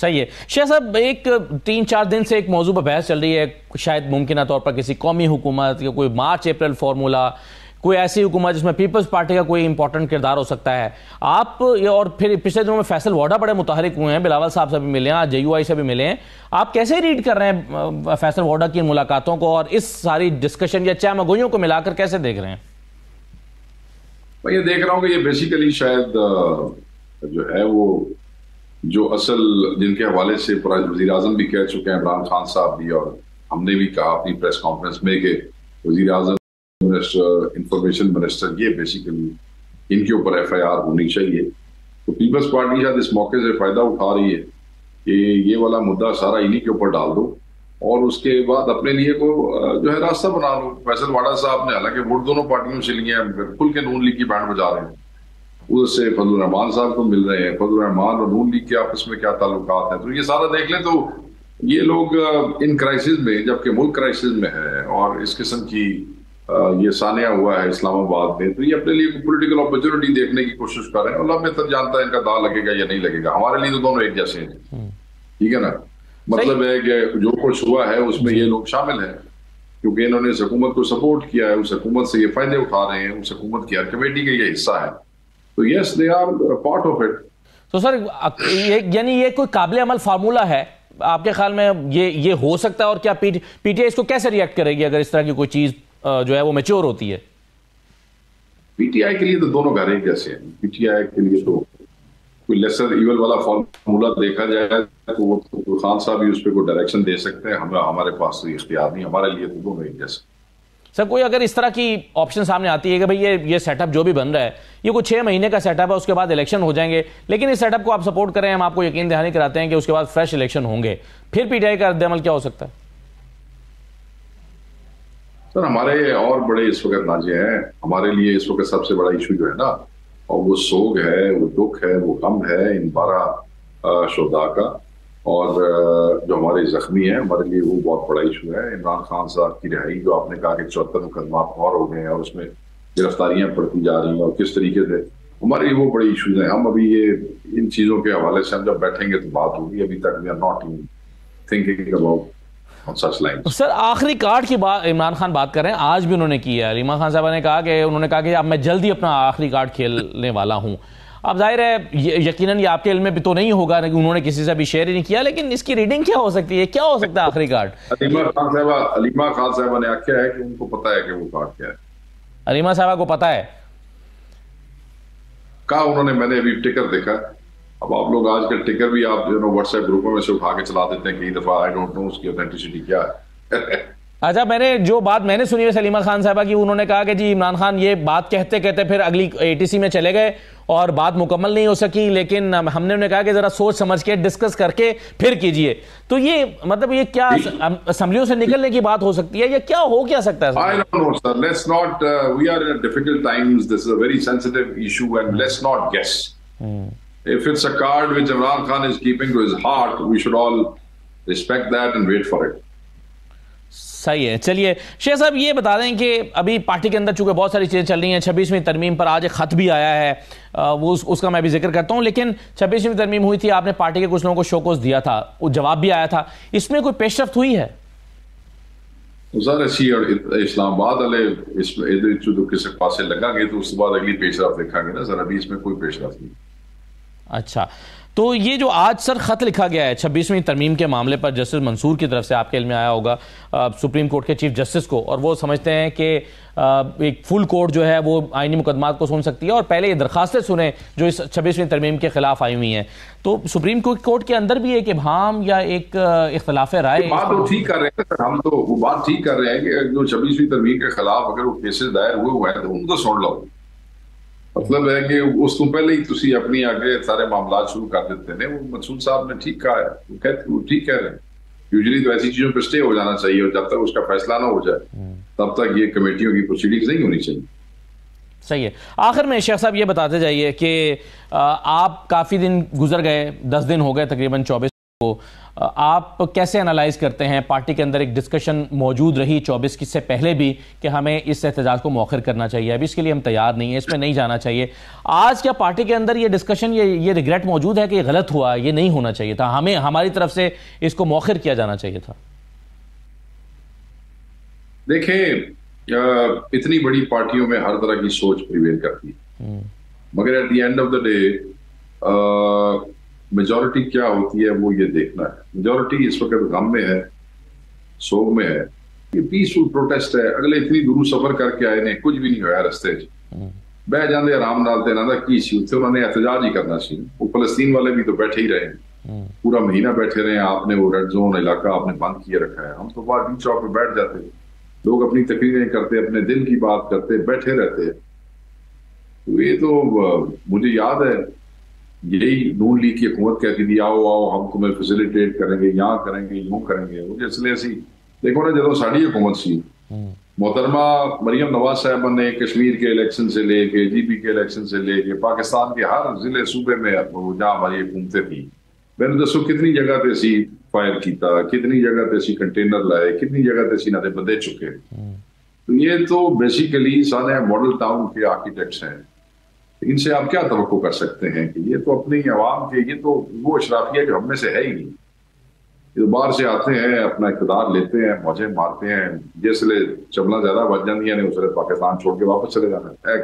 صحیح ہے شیخ صاحب، ایک 3-4 دن سے ایک موضوع پر بحث چل رہی ہے، شاید ممکنہ طور پر کسی قومی حکومت یا کوئی مارچ اپریل فارمولا، کوئی ایسی حکومت جس میں پیپلز پارٹی کا کوئی امپورٹنٹ کردار ہو سکتا ہے. آپ اور پھر پچھلے دنوں میں فیصل ووڈا بڑے متحرک ہوئے ہیں، بلاول صاحب سے بھی ملے ہیں، آج JUI سے بھی ملے ہیں. آپ کیسے ریڈ کر رہے ہیں فیصل ووڈا کی ملاقاتوں کو اور اس ساری ڈسکشن یا چہ مگوئیوں کو ملا کر کیسے دیکھ رہے ہیں؟ میں یہ دیکھ رہا ہوں کہ یہ بیسیکلی شاید جو ہے وہ جو اصل جن کے حوالے سے وزیر اعظم بھی کہہ چکے ہیں، عمران خان صاحب بھی، اور ہم نے بھی کہا اپنی پریس کانفرنس میں کہ وزیر اعظم منسٹر، انفارمیشن منسٹر، یہ بیسیکلی ان کے اوپر FIR ہونی چاہیے. تو پیپلز پارٹی شاید اس موقع سے فائدہ اٹھا رہی ہے کہ یہ والا مدعا سارا انہی کے اوپر ڈال دو اور اس کے بعد اپنے لیے کو جو ہے راستہ بنا لو. فیصل ووڈا صاحب نے حالانکہ ووٹ دونوں پارٹیوں سے لیے ہیں، کھل کے نون لیگ کی بینڈ بجا رہے ہیں، ادھر سے فضل الرحمان صاحب کو مل رہے ہیں. فضل الرحمان اور نون لیگ کے آپس میں کیا تعلقات ہیں، تو یہ سارا دیکھ لیں تو یہ لوگ ان کرائسس میں، جبکہ ملک کرائسس میں ہے اور اس قسم کی یہ سانحہ ہوا ہے اسلام آباد میں، تو یہ اپنے لیے پولیٹیکل اپرچونٹی دیکھنے کی کوشش کر رہے ہیں. اللہ بہتر جانتا ہے ان کا داغ لگے گا یا نہیں لگے گا. ہمارے لیے تو دونوں ایک جیسے ہیں، ٹھیک ہے نا. مطلب ہے کہ جو کچھ ہوا ہے اس میں یہ لوگ شامل ہیں کیونکہ انہوں نے اس حکومت کو سپورٹ کیا ہے، اس حکومت سے یہ فائدے اٹھا رہے ہیں، اس حکومت کی ہر کمیٹی کا یہ حصہ ہے. تو yes they are part of it. تو سر یعنی یہ کوئی قابل عمل فارمولا ہے آپ کے خیال میں؟ یہ ہو سکتا ہے؟ اور کیا پی ٹی آئی اس کو کیسے ریئیکٹ کرے گی اگر اس طرح کی کوئی چیز جو ہے وہ میچور ہوتی ہے؟ پی ٹی آئی کے لیے تو دونوں گھر ایک جیسے ہیں. پی ٹی آئی کے لیے تو کوئی لیسر ایول والا فارمولا دیکھا جائے تو وہ خان صاحب بھی اس پہ کوئی ڈائریکشن دے سکتے ہیں، ہمارے پاس تو اختیار نہیں. ہمارے لیے تو دونوں ایک جیسے. سر کوئی اگر اس طرح کی آپشن سامنے آتی ہے کہ بھئی یہ سیٹ اپ جو بھی بن رہا ہے یہ کوئی 6 مہینے کا سیٹ اپ ہے، اس کے بعد الیکشن ہو جائیں گے، لیکن اس سیٹ اپ کو آپ سپورٹ کریں، ہم آپ کو یقین دہانی کراتے ہیں کہ اس کے بعد فریش الیکشن ہوں گے، پھر پی ٹی آئی کا رد عمل کیا ہو سکتا ہے؟ سر ہمارے اور بڑے اس وقت ناجے ہیں. ہمارے لیے اس وقت سب سے بڑا ایشو جو ہے نا، اور وہ سوگ ہے، وہ دکھ ہے، وہ غم ہے ان 12 شہداء کا، اور جو ہمارے زخمی ہیں ہمارے لیے وہ بہت بڑا ایشو ہے. عمران خان صاحب کی رہائی، جو آپ نے کہا کہ 74 مقدمات اور ہو گئے ہیں اور اس میں گرفتاریاں پڑتی جا رہی ہیں، اور کس طریقے سے ہمارے لیے وہ بڑے ایشوز ہیں. ہم ابھی یہ ان چیزوں کے حوالے سے ہم جب بیٹھیں گے تو بات ہوگی. ابھی تک we are not even thinking about such lines. سر آخری کارڈ کی بات عمران خان بات کر رہے ہیں، آج بھی انہوں نے کی ہے. علیمہ خان صاحبہ نے کہا کہ اب میں جلدی اپنا آخری کارڈ کھیلنے والا ہوں. اب ظاہر ہے یقیناً یہ آپ کے علم میں بھی تو نہیں ہوگا کہ انہوں نے کسی سے بھی شیئر ہی نہیں کیا، لیکن اس کی ریڈنگ کیا ہو سکتی ہے؟ کیا ہو سکتا ہے آخری کارڈ؟ علیمہ خان صاحبہ نے کیا ہے کہ ان کو پتا ہے کہ وہ کارڈ کیا ہے. علیمہ صاحبہ کو پتا ہے، کہا انہوں نے. میں نے ابھی ٹکر دیکھا. اب آپ لوگ آج کل ٹکر بھی آپ واٹس ایپ گروپوں میں سے اٹھا کے چلا دیتے ہیں کئی دفعہ. آئی ڈونٹ نو اس کی اوتھینٹسٹی کیا ہے. اچھا، جو بات میں نے سنی ہے سلیمہ خان صاحبہ کی، انہوں نے کہا کہ جی عمران خان یہ بات کہتے پھر اگلی ATC میں چلے گئے اور بات مکمل نہیں ہو سکی، لیکن ہم نے انہیں کہا کہ ذرا سوچ سمجھ کے ڈسکس کر کے پھر کیجئے. تو یہ مطلب یہ کیا اسمبلیوں سے نکلنے کی بات ہو سکتی ہے یا کیا ہو کیا سکتا ہے؟ I don't know sir, let's not we are in difficult times. This is a very sensitive issue and let's not guess. If it's a card which Imran Khan is keeping to his heart, we should all respect that and wait for it. صحیح ہے. چلیے شیخ صاحب یہ بتا دیں کہ ابھی party کے اندر چونکہ بہت ساری چیزیں چل رہی ہیں، 26ویں ترمیم پر آج ایک خط بھی آیا ہے، وہ اس کا میں بھی ذکر کرتا ہوں، لیکن 26ویں ترمیم ہوئی تھی، آپ نے پارٹی کے کچھ لوگوں کو شوکوز دیا تھا، وہ جواب بھی آیا تھا، اس میں کوئی پیش رفت ہوئی ہے؟ سر اسی اسلام آباد والے اس میں جو کسی پاسے لگا گے تو اس کے بعد اگلی پیش رفت دیکھا گے نا سر. ابھی اس میں کوئی پیش رفت نہیں. اچھا، تو یہ جو آج سر خط لکھا گیا ہے 26ویں ترمیم کے معاملے پر جسٹس منصور کی طرف سے، آپ کے علم میں آیا ہوگا سپریم کورٹ کے چیف جسٹس کو، اور وہ سمجھتے ہیں کہ ایک فل کورٹ جو ہے وہ آئینی مقدمات کو سن سکتی ہے اور پہلے یہ درخواستیں سنیں جو اس 26ویں ترمیم کے خلاف آئی ہوئی ہیں. تو سپریم کورٹ کے اندر بھی ایک ابہام یا ایک اختلاف رائے بات وہ ٹھیک کر رہے ہیں. ہم تو وہ بات ٹھیک کر رہے ہیں کہ جو 26ویں ترمیم کے خلاف اگر وہ کیسز دائر ہوئے ہیں تو ان کو سن لو. مطلب ہے کہ اس کو پہلے ہی تسی اپنی آگے سارے معاملات شروع کر دیتے ہیں. وہ مسعود صاحب نے ٹھیک کہا ہے، وہ ٹھیک کہہ رہے ہیں. یوزلی تو ایسی چیزوں پہ سٹے ہو جانا چاہیے اور جب تک اس کا فیصلہ نہ ہو جائے تب تک یہ کمیٹیوں کی پروسیڈنگز نہیں ہونی چاہیے. صحیح ہے. آخر میں شیخ صاحب یہ بتاتے جائیے کہ آپ کافی دن گزر گئے، 10 دن ہو گئے تقریباً 24 آپ کیسے انالائز کرتے ہیں؟ پارٹی کے اندر ایک ڈسکشن موجود رہی 24 کی سے پہلے بھی کہ ہمیں اس احتجاج کو مؤخر کرنا چاہیے، ابھی اس کے لیے ہم تیار نہیں ہیں، اس میں نہیں جانا چاہیے. آج کیا پارٹی کے اندر یہ ڈسکشن، یہ ریگریٹ موجود ہے کہ یہ غلط ہوا، یہ نہیں ہونا چاہیے تھا، ہمیں ہماری طرف سے اس کو مؤخر کیا جانا چاہیے تھا؟ دیکھیں، اتنی بڑی پارٹیوں میں ہر طرح کی سوچ پریویل کرتی ہے، مگر at the end of the day majority کیا ہوتی ہے وہ یہ دیکھنا ہے. میجورٹی اس وقت غم میں ہے، سوگ میں ہے. یہ پیسفل پروٹیسٹ ہے. اگلے اتنی دور سفر کر کے آئے نے، کچھ بھی نہیں ہوا رستے بہ جاندے آرام نال تے نہ کی سی اتنے انہوں نے احتجاج ہی کرنا سی. وہ فلسطین والے بھی تو بیٹھے ہی رہے، پورا مہینہ بیٹھے رہے. آپ نے وہ ریڈ زون علاقہ آپ نے بند کیے رکھا ہے. ہم تو بعد بی چوک پہ بیٹھ جاتے، لوگ اپنی تقریریں کرتے، اپنے دل کی بات کرتے، بیٹھے رہتے. تو یہ تو مجھے یاد ہے یہی نون لیگ کی حکومت کہتی تھی آؤ آؤ ہم تمہیں فیسیلیٹیٹ کریں گے، یہاں کریں گے، یوں کریں گے. مجھے اس لیے سی دیکھو نا، جدو ساری حکومت سی محترمہ مریم نواز صاحبہ نے کشمیر کے الیکشن سے لے کے جی پی کے الیکشن سے لے کے پاکستان کے ہر ضلع صوبے میں جہاں ہماری حکومتیں تھیں، میں نے دسو کتنی جگہ تے سی فائر کیتا، کتنی جگہ تے سی کنٹینر لائے، کتنی جگہ تے سی نہ بندے چکے. تو یہ تو بیسیکلی سارے ماڈل ٹاؤن کے آرکیٹیکٹس ہیں. ان سے آپ کیا توقع کر سکتے ہیں کہ یہ تو اپنی عوام کے، یہ تو وہ اشرافیہ جو ہم میں سے ہے ہی نہیں. یہ باہر سے آتے ہیں، اپنا اقتدار لیتے ہیں، موجیں مارتے ہیں، جس لیے چملا زیادہ بچ جاتی ہیں، اس لیے پاکستان چھوڑ کے واپس چلے جانا ہے.